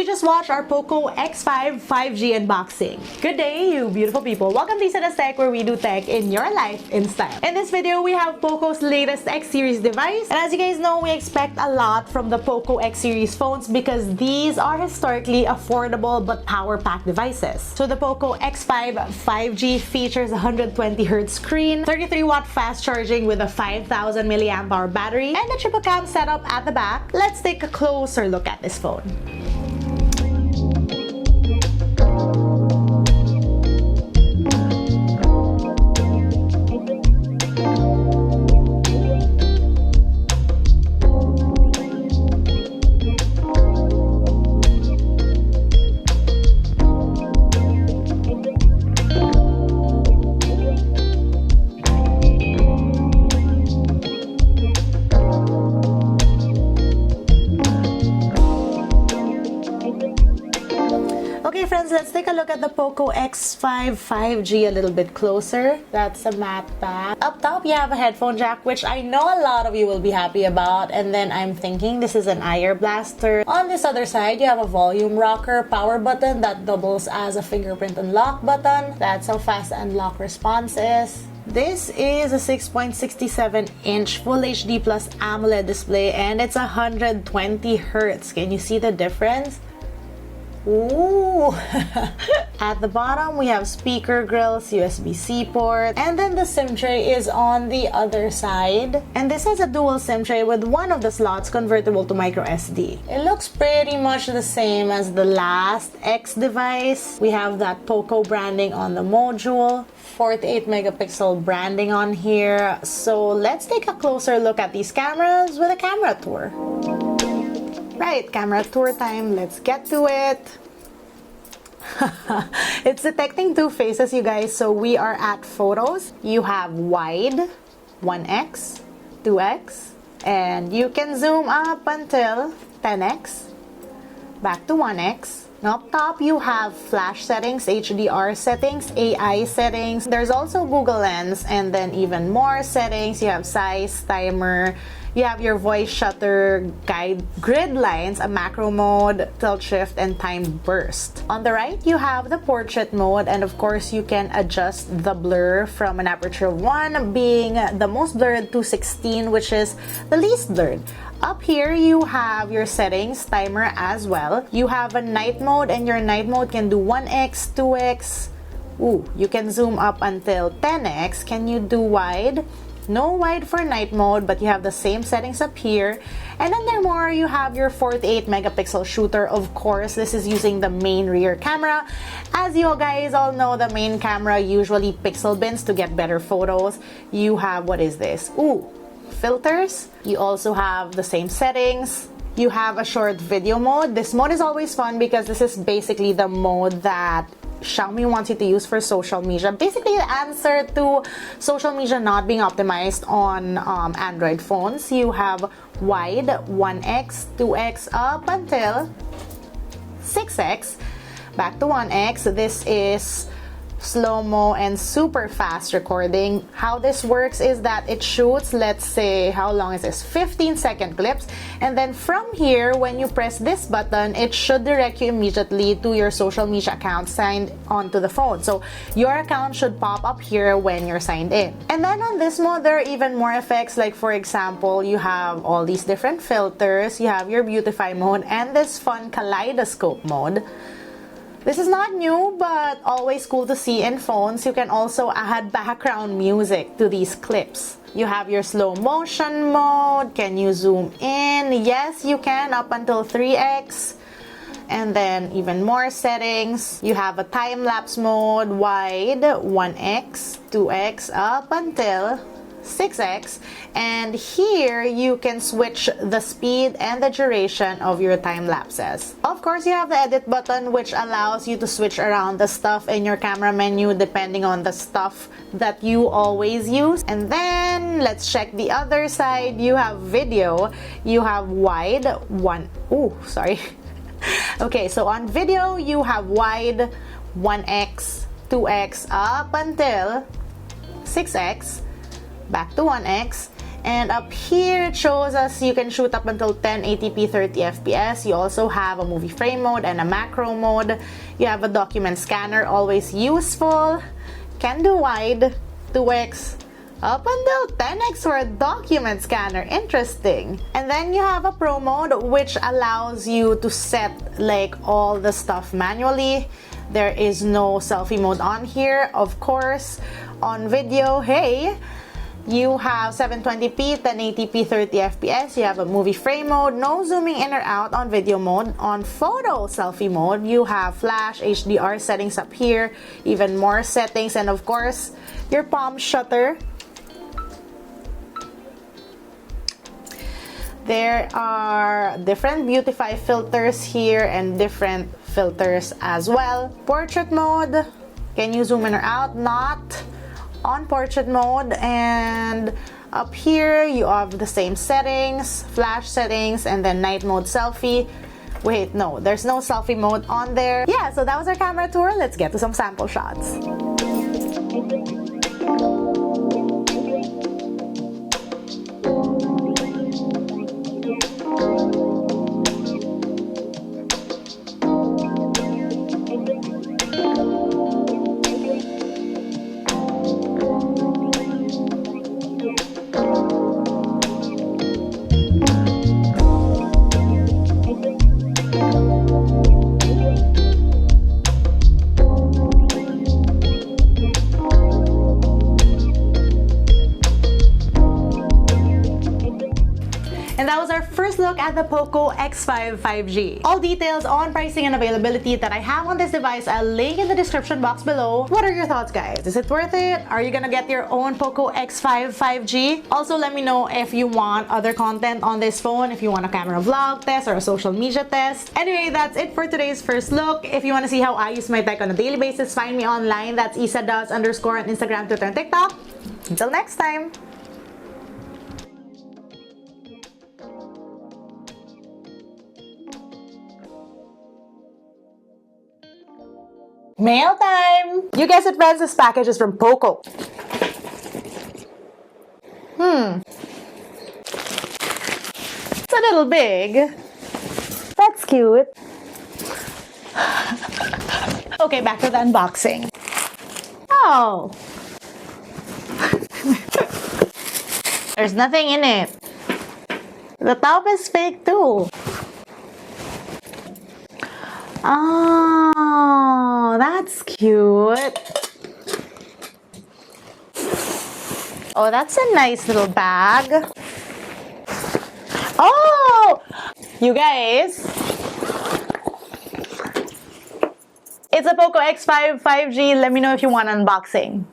You just watched our POCO X5 5G unboxing. Good day, you beautiful people. Welcome to LAZADA Tech, where we do tech in your life in style. In this video, we have POCO's latest X series device. And as you guys know, we expect a lot from the POCO X series phones because these are historically affordable but power-packed devices. So the POCO X5 5G features a 120Hz screen, 33-watt fast charging with a 5,000 milliamp hour battery, and a triple cam setup at the back. Let's take a closer look at this phone. Okay friends, let's take a look at the POCO X5 5G a little bit closer. That's a matte back. Up top, you have a headphone jack, which I know a lot of you will be happy about. And then I'm thinking this is an IR blaster. On this other side, you have a volume rocker, power button that doubles as a fingerprint unlock button. That's how fast the unlock response is. This is a 6.67-inch Full HD Plus AMOLED display, and it's 120 Hz. Can you see the difference? Ooh! At the bottom, we have speaker grills, USB-C port, and then the SIM tray is on the other side. And this has a dual SIM tray with one of the slots convertible to micro SD. It looks pretty much the same as the last X device. We have that POCO branding on the module, 48 megapixel branding on here. So let's take a closer look at these cameras with a camera tour. Right, camera tour time. Let's get to it. It's detecting two faces, you guys. So we are at photos. You have wide, 1x, 2x, and you can zoom up until 10x, back to 1x. Up top, you have flash settings, HDR settings, AI settings. There's also Google Lens, and then even more settings. You have size, timer. You have your voice shutter, guide, grid lines, a macro mode, tilt shift, and time burst. On the right, you have the portrait mode, and of course, you can adjust the blur from an aperture of 1 being the most blurred to 16, which is the least blurred. Up here, you have your settings, timer as well. You have a night mode, and your night mode can do 1x, 2x. Ooh, you can zoom up until 10x. Can you do wide? No wide for night mode, but you have the same settings up here. And then more, you have your 48 megapixel shooter. Of course, this is using the main rear camera. As you guys all know, the main camera usually pixel bins to get better photos. You have, what is this? Ooh, filters. You also have the same settings. You have a short video mode. This mode is always fun because this is basically the mode that Xiaomi wants you to use for social media. Basically, the answer to social media not being optimized on Android phones. You have wide, 1x, 2x, up until 6x, back to 1x. This is slow-mo and super fast recording. How this works is that it shoots, let's say, how long is this? 15-second clips. And then from here, when you press this button, it should direct you immediately to your social media account signed onto the phone. So your account should pop up here when you're signed in. And then on this mode, there are even more effects. Like for example, you have all these different filters. You have your beautify mode and this fun kaleidoscope mode. This is not new, but always cool to see in phones. You can also add background music to these clips. You have your slow motion mode. Can you zoom in? Yes, you can, up until 3x. And then even more settings. You have a time-lapse mode, wide, 1x, 2x, up until 6x, and here you can switch the speed and the duration of your time lapses. Of course, you have the edit button, which allows you to switch around the stuff in your camera menu depending on the stuff that you always use. And then let's check the other side. You have video. You have wide, okay, so on video you have wide, 1x, 2x, up until 6x, back to 1x, And up here, it shows us you can shoot up until 1080p 30 FPS. You also have a movie frame mode and a macro mode. You have a document scanner, always useful. Can do wide, 2x, up until 10x for a document scanner. Interesting. And then you have a pro mode, which allows you to set like all the stuff manually. There is no selfie mode on here, of course. On video, hey, you have 720p, 1080p, 30 FPS. You have a movie frame mode, no zooming in or out on video mode. On photo selfie mode, you have flash, HDR settings up here, even more settings, and of course, your palm shutter. There are different beautify filters here and different filters as well. Portrait mode, can you zoom in or out? Not on portrait mode. And up here you have the same settings, flash settings, and then night mode selfie. Wait, no, there's no selfie mode on there. Yeah, so that was our camera tour. Let's get to some sample shots. And that was our first look at the POCO X5 5G. All details on pricing and availability that I have on this device, I'll link in the description box below. What are your thoughts, guys? Is it worth it? Are you gonna get your own POCO X5 5G? Also, let me know if you want other content on this phone, if you want a camera vlog test or a social media test. Anyway, that's it for today's first look. If you want to see how I use my tech on a daily basis, find me online. That's LAZADA_ on Instagram, Twitter, and TikTok. Until next time! Mail time! You guessed it, friends, this package is from POCO. It's a little big. That's cute. Okay, back to the unboxing. Oh! There's nothing in it. The top is fake too. Oh, that's cute. Oh, that's a nice little bag. Oh, you guys. It's a POCO X5 5G. Let me know if you want unboxing.